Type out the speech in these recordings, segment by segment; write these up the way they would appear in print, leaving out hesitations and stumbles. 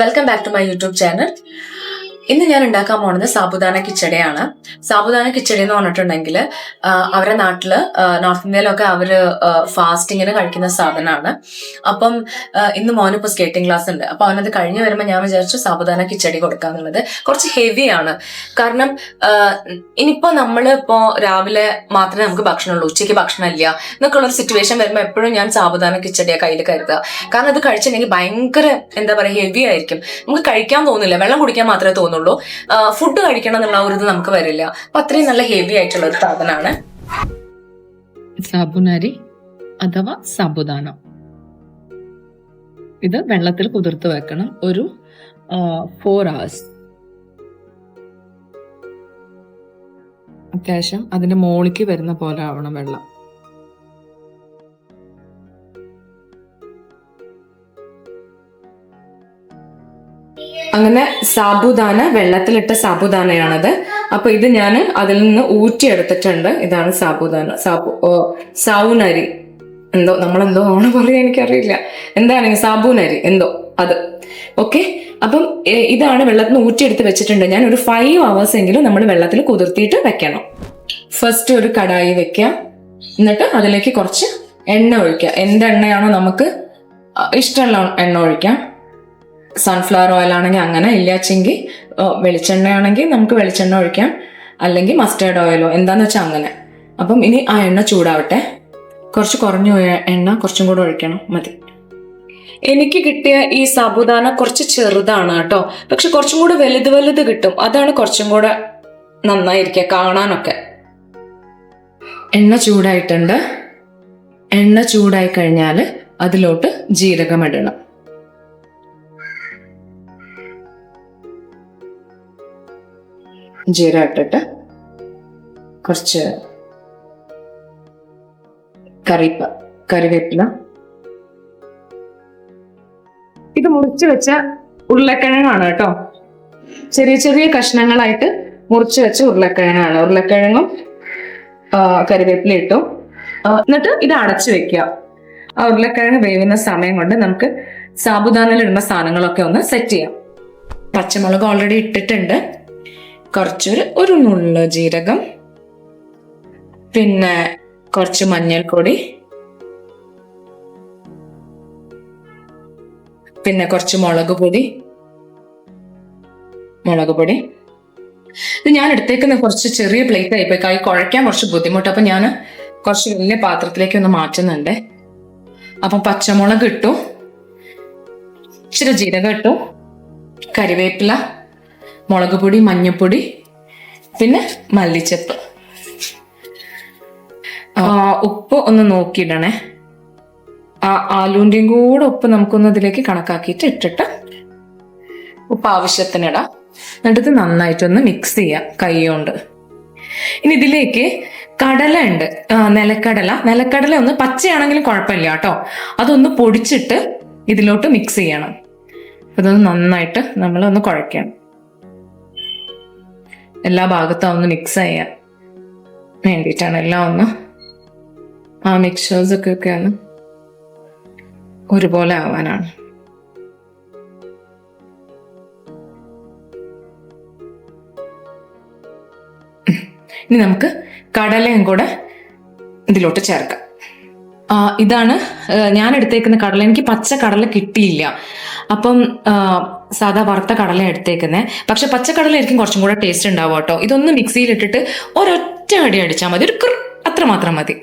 Welcome back to my YouTube channel. ഇന്ന് ഞാൻ ഉണ്ടാക്കാൻ പോകുന്നത് സാബുദാന കിച്ചടിയാണ്. സാബുദാന കിച്ചടി എന്ന് പറഞ്ഞിട്ടുണ്ടെങ്കിൽ അവരുടെ നാട്ടില് നോർത്ത് ഇന്ത്യയിലൊക്കെ അവര് ഫാസ്റ്റിങ്ങിന് കഴിക്കുന്ന സാധനമാണ്. അപ്പം ഇന്ന് മോനിപ്പോൾ സ്കേറ്റിംഗ് ക്ലാസ് ഉണ്ട്. അപ്പൊ അവനത് കഴിഞ്ഞ് വരുമ്പോൾ ഞാൻ വിചാരിച്ചു സാബുദാന കിച്ചടി കൊടുക്കാന്നുള്ളത്. കുറച്ച് ഹെവിയാണ്. കാരണം ഇനിയിപ്പോ നമ്മളിപ്പോ രാവിലെ മാത്രമേ നമുക്ക് ഭക്ഷണമുള്ളൂ, ഉച്ചയ്ക്ക് ഭക്ഷണം ഇല്ല എന്നൊക്കെ ഉള്ളൊരു സിറ്റുവേഷൻ വരുമ്പോൾ എപ്പോഴും ഞാൻ സാബുദാന കിച്ചടിയാണ് കയ്യിൽ കരുതുക. കാരണം ഇത് കഴിച്ചിട്ടുണ്ടെങ്കിൽ ഭയങ്കര എന്താ പറയുക ഹെവി ആയിരിക്കും. നമുക്ക് കഴിക്കാൻ തോന്നില്ല, വെള്ളം കുടിക്കാൻ മാത്രമേ തോന്നുള്ളൂ. ഫുഡ് കഴിക്കണം എന്നുള്ള ഒരു ഇത് നമുക്ക് വരില്ല. അപ്പൊ അത്രയും നല്ല ഹെവി ആയിട്ടുള്ള ഒരു സാധനമാണ് സാബുനരി അഥവാ സാബുദാന. ഇത് വെള്ളത്തിൽ കുതിർത്ത് വെക്കണം ഒരു 4 hours. അത്യാവശ്യം അതിന്റെ മോളിക്ക് വരുന്ന പോലെ ആവണം വെള്ളം. അങ്ങനെ സാബുദാന, വെള്ളത്തിലിട്ട സാബുദാനയാണത്. അപ്പൊ ഇത് ഞാൻ അതിൽ നിന്ന് ഊറ്റിയെടുത്തിട്ടുണ്ട്. ഇതാണ് സാബുദാന, സാവുനരി എന്തോ നമ്മളെന്തോ ആണ് പറയാ, എനിക്കറിയില്ല എന്താണ് സാബുനരി എന്തോ അത്. ഓക്കെ, അപ്പം ഇതാണ് വെള്ളത്തിൽ നിന്ന് ഊറ്റിയെടുത്ത് വെച്ചിട്ടുണ്ട്. ഞാൻ ഒരു 5 hours എങ്കിലും നമ്മൾ വെള്ളത്തിൽ കുതിർത്തിയിട്ട് വെക്കണം. ഫസ്റ്റ് ഒരു കടായി വെക്കുക, എന്നിട്ട് അതിലേക്ക് കുറച്ച് എണ്ണ ഒഴിക്കുക. എന്ത് എണ്ണയാണോ നമുക്ക് ഇഷ്ടമുള്ള എണ്ണ ഒഴിക്കാം. സൺഫ്ലവർ ഓയിൽ ആണെങ്കിൽ അങ്ങനെ, ഇല്ലാച്ചെങ്കിൽ വെളിച്ചെണ്ണയാണെങ്കിൽ നമുക്ക് വെളിച്ചെണ്ണ ഒഴിക്കാം, അല്ലെങ്കിൽ മസ്റ്റേർഡ് ഓയിലോ എന്താന്ന് വെച്ചാൽ അങ്ങനെ. അപ്പം ഇനി ആ എണ്ണ ചൂടാവട്ടെ. കുറച്ച് കുറഞ്ഞ എണ്ണ കുറച്ചും കൂടെ ഒഴിക്കണം, മതി. എനിക്ക് കിട്ടിയ ഈ സാബുദാന കുറച്ച് ചെറുതാണ് കേട്ടോ, പക്ഷെ കുറച്ചും കൂടെ വലുത് കിട്ടും. അതാണ് കുറച്ചും കൂടെ നന്നായിരിക്കുക കാണാനൊക്കെ. എണ്ണ ചൂടായിട്ടുണ്ട്. എണ്ണ ചൂടായി കഴിഞ്ഞാൽ അതിലോട്ട് ജീരകം ഇടണം. ജീരകം ഇട്ടിട്ട് കുറച്ച് കറിവേപ്പില. ഇത് മുറിച്ച് വെച്ച ഉരുളക്കിഴങ്ങാണ് കേട്ടോ, ചെറിയ ചെറിയ കഷ്ണങ്ങളായിട്ട് മുറിച്ച് വെച്ച ഉരുളക്കിഴങ്ങാണ്. ഉരുളക്കിഴങ്ങും കറിവേപ്പില ഇട്ടു. എന്നിട്ട് ഇത് അടച്ചു വെക്കുക. ആ ഉരുളക്കിഴങ്ങ് വേവുന്ന സമയം കൊണ്ട് നമുക്ക് സാബുദാനയിലിടുന്ന സാധനങ്ങളൊക്കെ ഒന്ന് സെറ്റ് ചെയ്യാം. പച്ചമുളക് ഓൾറെഡി ഇട്ടിട്ടുണ്ട്. ഒരു നുള്ള് ജീരകം, പിന്നെ കുറച്ച് മഞ്ഞൾപ്പൊടി, പിന്നെ കുറച്ച് മുളക് പൊടി. ഇത് ഞാൻ എടുത്തേക്കുന്ന കുറച്ച് ചെറിയ പ്ലേറ്റ് ആയിപ്പോയി, കൈ കുഴയ്ക്കാൻ കുറച്ച് ബുദ്ധിമുട്ട്. അപ്പൊ ഞാൻ കുറച്ച് വലിയ പാത്രത്തിലേക്ക് ഒന്ന് മാറ്റുന്നുണ്ട്. അപ്പം പച്ചമുളക് ഇട്ടു, ഇച്ചിരി ജീരകം ഇട്ടു, കറിവേപ്പില, മുളക് പൊടി, മഞ്ഞൾപ്പൊടി, പിന്നെ മല്ലിച്ചപ്പ്. ഉപ്പ് ഒന്ന് നോക്കിയിടണേ. ആലൂന്റെയും കൂടെ ഉപ്പ് നമുക്കൊന്ന് ഇതിലേക്ക് കണക്കാക്കിയിട്ട് ഇട്ടിട്ട് ഉപ്പ് ആവശ്യത്തിനിടാം. എന്നിട്ട് നന്നായിട്ടൊന്ന് മിക്സ് ചെയ്യാം കൈ കൊണ്ട്. ഇനി ഇതിലേക്ക് കടല ഉണ്ട്, നിലക്കടല ഒന്ന് പച്ചയാണെങ്കിലും കുഴപ്പമില്ല കേട്ടോ. അതൊന്ന് പൊടിച്ചിട്ട് ഇതിലോട്ട് മിക്സ് ചെയ്യണം. ഇതൊന്ന് നന്നായിട്ട് നമ്മളൊന്ന് കുഴക്കണം. എല്ലാ ഭാഗത്തും ഒന്ന് മിക്സ് ചെയ്യാൻ വേണ്ടിയിട്ടാണ്. എല്ലാം ഒന്ന് ആ മിക്സേഴ്സ് ഒക്കെ ഒന്ന് ഒരുപോലെ ആവാനാണ്. ഇനി നമുക്ക് കടലയും കൂടെ ഇതിലോട്ട് ചേർക്കാം. ഇതാണ് ഞാൻ എടുത്തേക്കുന്ന കടല. എനിക്ക് പച്ച കടല കിട്ടിയില്ല, അപ്പം സാധാ വറുത്ത കടല എടുത്തേക്കുന്നത്. പക്ഷെ പച്ചക്കടല ആയിരിക്കും കുറച്ചും കൂടെ ടേസ്റ്റ് ഉണ്ടാവും കേട്ടോ. ഇതൊന്ന് മിക്സിയിൽ ഇട്ടിട്ട് ഒരൊറ്റ അടി അടിച്ചാൽ മതി, അത്ര മാത്രം മതി.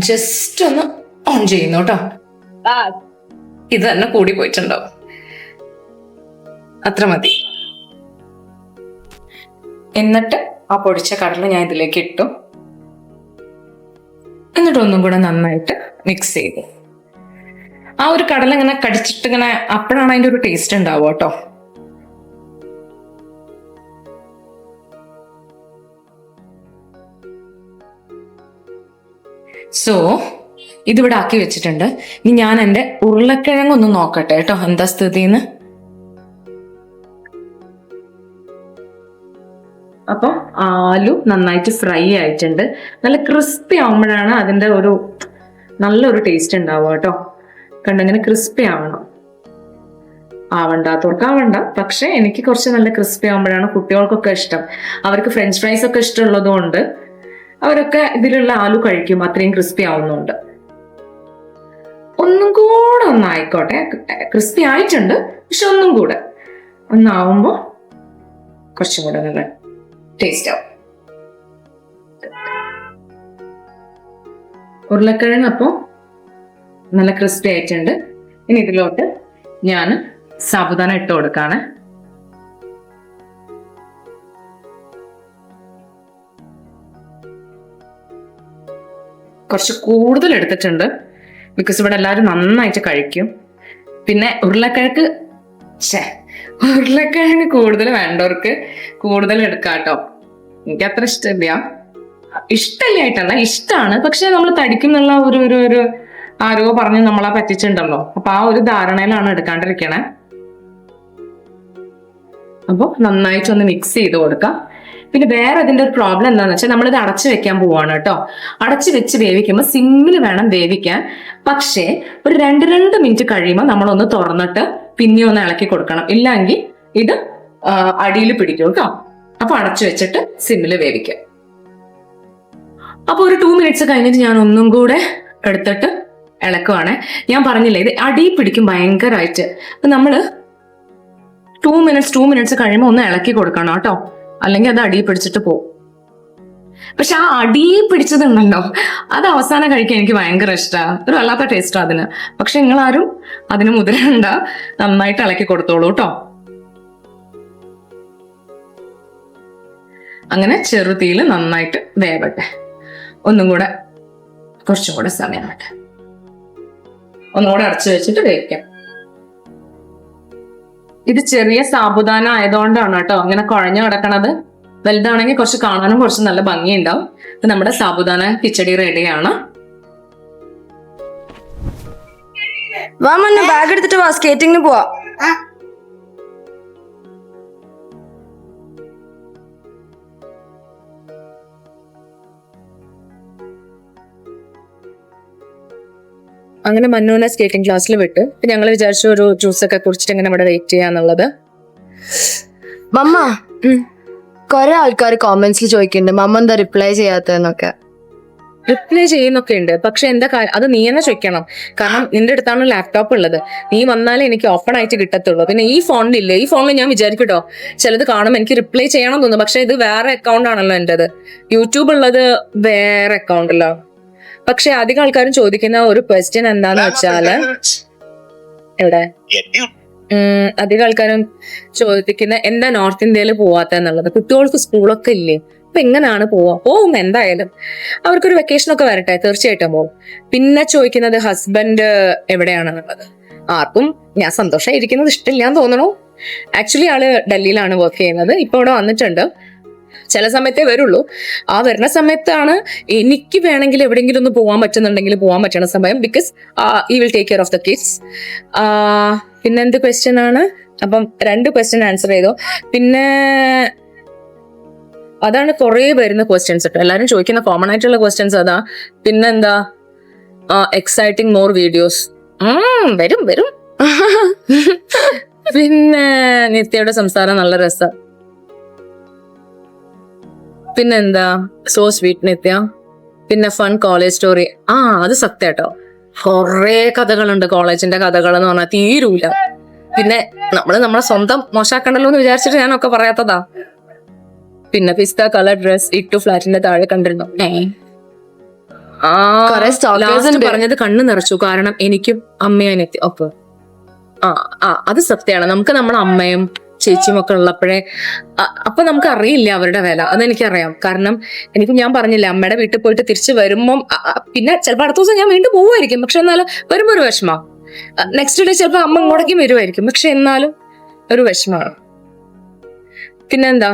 ജസ്റ്റ് ഒന്ന് ഓൺ ചെയ്യുന്നു കേട്ടോ. ഇത് തന്നെ കൂടി പോയിട്ടുണ്ടാവും, അത്ര മതി. എന്നിട്ട് ആ പൊടിച്ച കടല ഞാൻ ഇതിലേക്ക് ഇട്ടു. എന്നിട്ട് ഒന്നും കൂടെ നന്നായിട്ട് മിക്സ് ചെയ്തു. ആ ഒരു കടല ഇങ്ങനെ കടിച്ചിട്ട് ഇങ്ങനെ, അപ്പോഴാണ് അതിന്റെ ഒരു ടേസ്റ്റ് ഉണ്ടാവുക കേട്ടോ. സോ ഇതിവിടെ ആക്കി വെച്ചിട്ടുണ്ട്. ഇനി ഞാൻ എൻ്റെ ഉരുളക്കിഴങ്ങൊന്ന് നോക്കട്ടെ കേട്ടോ, എന്താ സ്ഥിതിന്ന്. അപ്പം ആലു നന്നായിട്ട് ഫ്രൈ ആയിട്ടുണ്ട്. നല്ല ക്രിസ്പി ആവുമ്പോഴാണ് അതിൻ്റെ ഒരു നല്ലൊരു ടേസ്റ്റ് ഉണ്ടാവുക കേട്ടോ. കണ്ടിങ്ങനെ ക്രിസ്പി ആവണം. ആവണ്ടാത്തവർക്ക് ആവണ്ട. പക്ഷെ എനിക്ക് കുറച്ച് നല്ല ക്രിസ്പി ആകുമ്പോഴാണ് കുട്ടികൾക്കൊക്കെ ഇഷ്ടം. അവർക്ക് ഫ്രഞ്ച് ഫ്രൈസ് ഒക്കെ ഇഷ്ടമുള്ളത് കൊണ്ട് അവരൊക്കെ ഇതിലുള്ള ആലു കഴിക്കും, അത്രയും ക്രിസ്പി ആവുന്നുണ്ട്. ഒന്നും കൂടെ ഒന്നായിക്കോട്ടെ. ക്രിസ്പി ആയിട്ടുണ്ട്, പക്ഷെ ഒന്നും കൂടെ ഒന്നാവുമ്പോ കുറച്ചും കൂടെ നല്ല ടേസ്റ്റ് ആവും. ഉരുളക്കിഴങ്ങ് അപ്പോൾ നല്ല ക്രിസ്പി ആയിട്ടുണ്ട്. ഇനി ഇതിലോട്ട് ഞാൻ സാബുദാന ഇട്ട് കൊടുക്കാണ്. കുറച്ച് കൂടുതൽ എടുത്തിട്ടുണ്ട്, ബിക്കോസ് ഇവിടെ എല്ലാവരും നന്നായിട്ട് കഴിക്കും. പിന്നെ ഉരുളക്കിഴങ്ങ് കൂടുതൽ വേണ്ടവർക്ക് കൂടുതൽ എടുക്കാം കേട്ടോ. എനിക്ക് അത്ര ഇഷ്ടമില്ലായിട്ടല്ല, ഇഷ്ടമാണ്. പക്ഷെ നമ്മൾ തടിക്കും എന്നുള്ള ഒരു ആരോ പറഞ്ഞ് നമ്മളെ പറ്റിച്ചിട്ടുണ്ടല്ലോ. അപ്പൊ ആ ഒരു ധാരണയിലാണ് എടുക്കാണ്ടിരിക്കണേ. അപ്പൊ നന്നായിട്ടൊന്ന് മിക്സ് ചെയ്ത് കൊടുക്കാം. പിന്നെ വേറെ അതിന്റെ ഒരു പ്രോബ്ലം എന്താണെന്ന് വെച്ചാൽ നമ്മളിത് അടച്ചു വെക്കാൻ പോവാണ് കേട്ടോ. അടച്ചു വെച്ച് വേവിക്കുമ്പോൾ സിമ്മിൽ വേണം വേവിക്കാൻ. പക്ഷേ ഒരു 2 മിനിറ്റ് കഴിയുമ്പോൾ നമ്മളൊന്ന് തുറന്നിട്ട് പിന്നെ ഒന്ന് ഇളക്കി കൊടുക്കണം, ഇല്ലെങ്കിൽ ഇത് അടിയിൽ പിടിക്കും കേട്ടോ. അപ്പൊ അടച്ചു വെച്ചിട്ട് സിമ്മിൽ വേവിക്കാം. അപ്പൊ ഒരു 2 മിനിറ്റ്സ് കഴിഞ്ഞിട്ട് ഞാൻ ഒന്നും കൂടെ എടുത്തിട്ട് ഇളക്കുവാണ്. ഞാൻ പറഞ്ഞില്ലേ, ഇത് അടിയിൽ പിടിക്കും ഭയങ്കരമായിട്ട്. അപ്പൊ നമ്മള് 2 മിനിറ്റ്സ് കഴിയുമ്പോൾ ഒന്ന് ഇളക്കി കൊടുക്കണം കേട്ടോ, അല്ലെങ്കിൽ അത് അടിയിൽ പിടിച്ചിട്ട് പോകും. പക്ഷെ ആ അടിയിൽ പിടിച്ചതുണ്ടല്ലോ, അത് അവസാനം കഴിക്കാൻ എനിക്ക് ഭയങ്കര ഇഷ്ടമാണ്. ഒരു വല്ലാത്ത ടേസ്റ്റാണ് അതിന്. പക്ഷെ നിങ്ങളാരും അതിന് മുതിരണ്ട, നന്നായിട്ട് ഇളക്കി കൊടുത്തോളൂ കേട്ടോ. അങ്ങനെ ചെറുതീയിൽ നന്നായിട്ട് വേവട്ടെ. ഒന്നും കൂടെ കുറച്ചും കൂടെ സമയം വേട്ടെ. ഒന്നുകൂടെ അടച്ചു വെച്ചിട്ട് വേവിക്കാം. ഇത് ചെറിയ സാബുദാന ആയതുകൊണ്ടാണ് കേട്ടോ അങ്ങനെ കുഴഞ്ഞു കിടക്കണത്. വലുതാണെങ്കിൽ കുറച്ച് കാണാനും കുറച്ച് നല്ല ഭംഗിയുണ്ടാവും. ഇത് നമ്മുടെ സാബുദാന കിച്ചടി റെഡിയാണ്. ബാഗ് എടുത്തിട്ട് വാ, സ്കേറ്റിംഗിന് പോവാ. അങ്ങനെ മന്നുവിനെ സ്കേറ്റിംഗ് ക്ലാസ്സിൽ വിട്ട് ഞങ്ങൾ വിചാരിച്ചു ഒരു ജ്യൂസൊക്കെ കുടിച്ചിട്ട് ഇങ്ങനെ ഇവിടെ വെയിറ്റ് ചെയ്യാന്നുള്ളത്. മമ്മ, കൊറേ ആൾക്കാർ കോമെന്റ്സിൽ ചോദിക്കുന്നുണ്ട് മമ്മ എന്താ റിപ്ലൈ ചെയ്യാത്തതെന്നൊക്കെ. റിപ്ലൈ ചെയ്യുന്നൊക്കെ ഉണ്ട്, പക്ഷെ എന്താ കാര്യം അത് നീ തന്നെ ചോദിക്കണം. കാരണം നിന്റെ അടുത്താണ് ലാപ്ടോപ്പ് ഉള്ളത്, നീ വന്നാലേ എനിക്ക് ഓപ്പൺ ആയിട്ട് കിട്ടത്തുള്ളൂ. പിന്നെ ഈ ഫോണിലില്ലേ, ഈ ഫോണിൽ ഞാൻ വിചാരിക്കട്ടോ ചിലത് കാണുമ്പോൾ എനിക്ക് റിപ്ലൈ ചെയ്യണം തോന്നുന്നു. പക്ഷെ ഇത് വേറെ അക്കൗണ്ട് ആണല്ലോ എന്റേത്, യൂട്യൂബ് ഉള്ളത് വേറെ അക്കൗണ്ടല്ലോ. പക്ഷെ അധികം ആൾക്കാരും ചോദിക്കുന്ന ഒരു ക്വസ്റ്റ്യൻ എന്താന്ന് വെച്ചാല് എവിടെ അധികം ആൾക്കാരും ചോദിക്കുന്ന എന്താ നോർത്ത് ഇന്ത്യയിൽ പോവാത്ത എന്നുള്ളത്. കുട്ടികൾക്ക് സ്കൂളൊക്കെ ഇല്ലേ, അപ്പൊ എങ്ങനെയാണ് പോവും എന്തായാലും അവർക്കൊരു വെക്കേഷനൊക്കെ വരട്ടെ, തീർച്ചയായിട്ടും പോവും. പിന്നെ ചോദിക്കുന്നത് ഹസ്ബൻഡ് എവിടെയാണെന്നുള്ളത്. ആർക്കും ഞാൻ സന്തോഷമായിരിക്കുന്നത് ഇഷ്ടമില്ലാന്ന് തോന്നണു. ആക്ച്വലി ആള് ഡൽഹിയിലാണ് വർക്ക് ചെയ്യുന്നത്. ഇപ്പൊ ഇവിടെ വന്നിട്ടുണ്ട്, ചില സമയത്തേ വരുള്ളൂ. ആ വരുന്ന സമയത്താണ് എനിക്ക് വേണമെങ്കിൽ എവിടെയെങ്കിലും ഒന്ന് പോകാൻ പറ്റുന്നുണ്ടെങ്കിൽ പോകാൻ പറ്റണ സമയം. ബിക്കോസ് ഈ will take care of the kids. പിന്നെ എന്ത് ക്വസ്റ്റ്യൻ ആണ്? അപ്പം 2 ക്വസ്റ്റ്യൻ ആൻസർ ചെയ്തോ. പിന്നെ അതാണ് കുറേ വരുന്ന ക്വസ്റ്റ്യൻസ് കേട്ടോ, എല്ലാവരും ചോദിക്കുന്ന കോമൺ ആയിട്ടുള്ള ക്വസ്റ്റ്യൻസ് അതാ. പിന്നെന്താ എക്സൈറ്റിംഗ് മോർ വീഡിയോസ് വരും. പിന്നെ നിത്യയുടെ സംസാരം നല്ല രസം. പിന്നെന്താ സോ സ്വീറ്റ് നിത്യ. പിന്നെ ഫൺ കോളേജ് സ്റ്റോറി. അത് സത്യാട്ടോ, കൊറേ കഥകളുണ്ട് കോളേജിന്റെ കഥകൾ എന്ന് പറഞ്ഞാൽ തീരൂല. പിന്നെ നമ്മളെ സ്വന്തം മോശാക്കണ്ടല്ലോ എന്ന് വിചാരിച്ചിട്ട് ഞാനൊക്കെ പറയാത്തതാ. പിന്നെ പിസ്ത കളർ ഡ്രസ് ഇട്ടു ഫ്ലാറ്റിന്റെ താഴെ കണ്ടിരുന്നു. പറഞ്ഞത് കണ്ണു നിറച്ചു, കാരണം എനിക്കും അമ്മയും നിത്യ ഒപ്പ്. അത് സത്യമാണ്. നമുക്ക് നമ്മളെ അമ്മയും ചേച്ചിയും ഒക്കെ ഉള്ളപ്പോഴേ അപ്പൊ നമുക്ക് അറിയില്ല അവരുടെ വില. അതെനിക്കറിയാം. കാരണം ഞാൻ പറഞ്ഞില്ല, അമ്മയുടെ വീട്ടിൽ പോയിട്ട് തിരിച്ചു വരുമ്പം പിന്നെ ചിലപ്പോൾ അടുത്ത ദിവസം ഞാൻ വീണ്ടും പോവുമായിരിക്കും, പക്ഷെ എന്നാലും വരുമ്പോ ഒരു വിഷമ. നെക്സ്റ്റ് ഡേ ചിലപ്പോ അമ്മ ഇങ്ങോട്ടേക്കും വരുമായിരിക്കും, പക്ഷെ എന്നാലും ഒരു വിഷമാണ്. പിന്നെന്താ,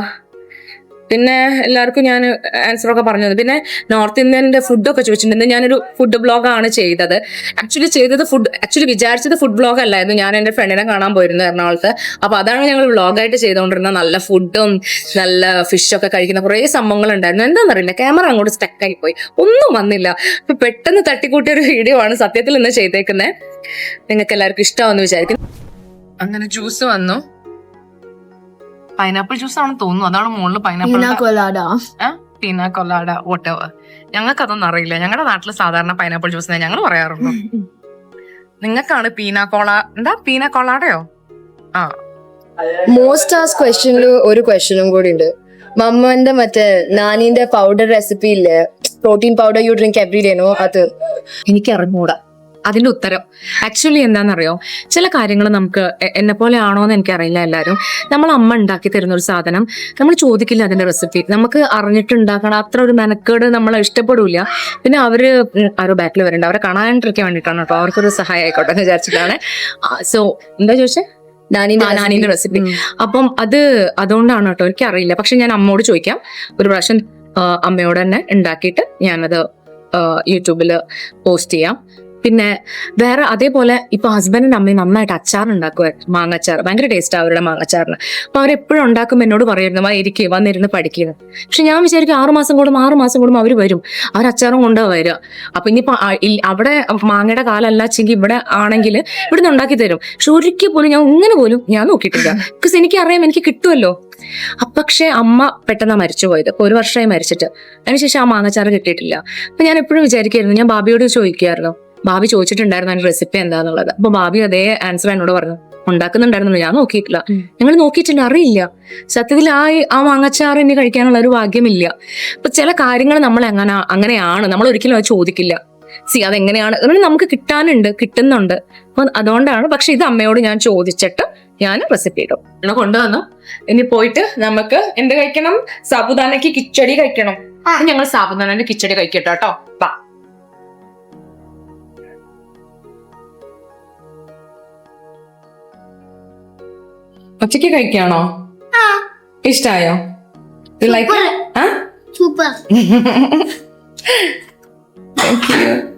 പിന്നെ എല്ലാവർക്കും ഞാൻ ആൻസറൊക്കെ പറഞ്ഞത്. പിന്നെ നോർത്ത് ഇന്ത്യൻ്റെ ഫുഡൊക്കെ ചോദിച്ചിട്ടുണ്ട്. ഞാനൊരു ഫുഡ് ബ്ലോഗാണ് ചെയ്തത്. ആക്ച്വലി വിചാരിച്ചത് ഫുഡ് ബ്ലോഗ് അല്ലായിരുന്നു. ഞാൻ എൻ്റെ ഫ്രണ്ടിനെ കാണാൻ പോയിരുന്നു എറണാകുളത്ത്. അപ്പൊ അതാണ് ഞങ്ങൾ വ്ളോഗായിട്ട് ചെയ്തുകൊണ്ടിരുന്നത്. നല്ല ഫുഡും നല്ല ഫിഷൊക്കെ കഴിക്കുന്ന കുറേ സംഭവങ്ങൾ ഉണ്ടായിരുന്നു. എന്താണെന്നറിയില്ല, ക്യാമറ അങ്ങോട്ട് സ്റ്റക്കായി പോയി, ഒന്നും വന്നില്ല. അപ്പൊ പെട്ടെന്ന് തട്ടിക്കൂട്ടിയൊരു വീഡിയോ ആണ് സത്യത്തിൽ ഇന്ന് ചെയ്തേക്കുന്നത്. നിങ്ങൾക്ക് എല്ലാവർക്കും ഇഷ്ടമാണെന്ന് വിചാരിക്കുന്നു. അങ്ങനെ ജ്യൂസ് വന്നു. പൈനാപ്പിൾ ജ്യൂസ് ആണെന്ന് തോന്നുന്നു. അതാണ് മുകളിൽ പൈനാപ്പിൾ പീന കൊലാഡ വോട്ടെവർ. ഞങ്ങൾക്ക് അതൊന്നും അറിയില്ല. ഞങ്ങളുടെ നാട്ടിൽ സാധാരണ പൈനാപ്പിൾ ജ്യൂസ് ഞങ്ങൾ പറയാറുള്ളൂ. നിങ്ങൾക്കാണ് പീന കൊളാഡയോ? ആ, മോസ്റ്റ് ആസ് ക്വസ്റ്റ്യനിൽ ഒരു ക്വസ്റ്റ്യനും കൂടി ഉണ്ട്. മമ്മന്റെ മറ്റേ നാനീന്റെ പൗഡർ റെസിപ്പി ഇല്ലേ, protein powder you drink every day no, അത് എനിക്ക് അറിഞ്ഞൂടാ അതിന്റെ ഉത്തരം. ആക്ച്വലി എന്താണെന്നറിയോ, ചില കാര്യങ്ങൾ നമുക്ക് എന്നെ പോലെ ആണോ എന്ന് എനിക്കറിയില്ല. എല്ലാവരും നമ്മൾ അമ്മ ഉണ്ടാക്കി തരുന്ന ഒരു സാധനം നമ്മൾ ചോദിക്കില്ല അതിന്റെ റെസിപ്പി. നമുക്ക് അറിഞ്ഞിട്ട് ഉണ്ടാക്കണം അത്ര ഒരു മെനക്കേട് നമ്മൾ ഇഷ്ടപ്പെടില്ല. പിന്നെ അവര് ആരോ ബാക്കിൽ വരുന്നുണ്ട്, അവരെ കാണാണ്ടിരിക്കാൻ വേണ്ടിയിട്ടാണ് കേട്ടോ, അവർക്കൊരു സഹായം ആയിക്കോട്ടെ എന്ന് വിചാരിച്ചിട്ടാണ്. സോ എന്താ ചോദിച്ചേ? നാനീന്റെ റെസിപ്പി. അപ്പം അതുകൊണ്ടാണ് കേട്ടോ, എനിക്കറിയില്ല. പക്ഷെ ഞാൻ അമ്മയോട് ചോദിക്കാം ഒരു പ്രാവശ്യം. അമ്മയോട് തന്നെ ഉണ്ടാക്കിയിട്ട് ഞാനത് യൂട്യൂബിൽ പോസ്റ്റ് ചെയ്യാം. പിന്നെ വേറെ അതേപോലെ ഇപ്പൊ ഹസ്ബൻഡിന്റെ അമ്മയും നന്നായിട്ട് അച്ചാർ ഉണ്ടാക്കുമായിരുന്നു, മാങ്ങച്ചാർ. ഭയങ്കര ടേസ്റ്റാണ് അവരുടെ മാങ്ങച്ചാറിന്. അപ്പൊ അവരെപ്പോഴും ഉണ്ടാക്കുമ്പോൾ എന്നോട് പറയുമായിരുന്നു, ഇരിക്കുക വന്നിരുന്ന് പഠിക്കുക. പക്ഷെ ഞാൻ വിചാരിക്കും 6 മാസം കൂടുമ്പോൾ അവർ വരും, അവർ അച്ചാറും കൊണ്ടുപോയി വരിക. അപ്പൊ ഇനിയിപ്പോ അവിടെ മാങ്ങയുടെ കാലല്ല വെച്ചെങ്കിൽ ഇവിടെ ആണെങ്കിൽ ഇവിടുന്ന് ഉണ്ടാക്കി തരും. പക്ഷെ ഒരിക്കൽ പോലും ഞാൻ നോക്കിയിട്ടില്ല. ബിക്കോസ് എനിക്കറിയാം എനിക്ക് കിട്ടുമല്ലോ. പക്ഷെ അമ്മ പെട്ടെന്ന് മരിച്ചു പോയത്. ഇപ്പൊ 1 വർഷമായി മരിച്ചിട്ട്. അതിനുശേഷം ആ മാങ്ങച്ചാറ് കിട്ടിയിട്ടില്ല. അപ്പൊ ഞാൻ എപ്പോഴും വിചാരിക്കായിരുന്നു, ഞാൻ ബാബിയോട് ചോദിക്കുമായിരുന്നു, ബാബി ചോദിച്ചിട്ടുണ്ടായിരുന്നു അതിന്റെ റെസിപ്പി എന്താന്നുള്ളത്. അപ്പൊ ബാബി അതേ ആൻസർ എന്നോട് പറഞ്ഞു, ഉണ്ടാക്കുന്നുണ്ടായിരുന്നു, ഞാൻ നോക്കിയിട്ടില്ല. ഞങ്ങൾ നോക്കിയിട്ടില്ല, അറിയില്ല. സത്യത്തിൽ ആ മാങ്ങച്ചാറ് ഇനി കഴിക്കാനുള്ള ഒരു ഭാഗ്യമില്ല. അപ്പൊ ചില കാര്യങ്ങൾ നമ്മൾ അങ്ങനെയാണ്, നമ്മൾ ഒരിക്കലും അത് ചോദിക്കില്ല. അതെങ്ങനെയാണ് നമുക്ക് കിട്ടുന്നുണ്ട്. അപ്പൊ അതുകൊണ്ടാണ്. പക്ഷെ ഇത് അമ്മയോട് ഞാൻ ചോദിച്ചിട്ട് ഞാൻ റെസിപ്പി ഇടും. കൊണ്ടുവന്നു. ഇനി പോയിട്ട് നമുക്ക് എന്ത് കഴിക്കണം? സാബുദാനയ്ക്ക് കിച്ചടി കഴിക്കണം. ഞങ്ങൾ സാബുദാനന്റെ കിച്ചടി കഴിക്കട്ടോ കേട്ടോ. വാ. ഉച്ചക്ക് കഴിക്കാണോ? ഇഷ്ടായോ? ലൈക്ക്? സൂപ്പർ. Thank you.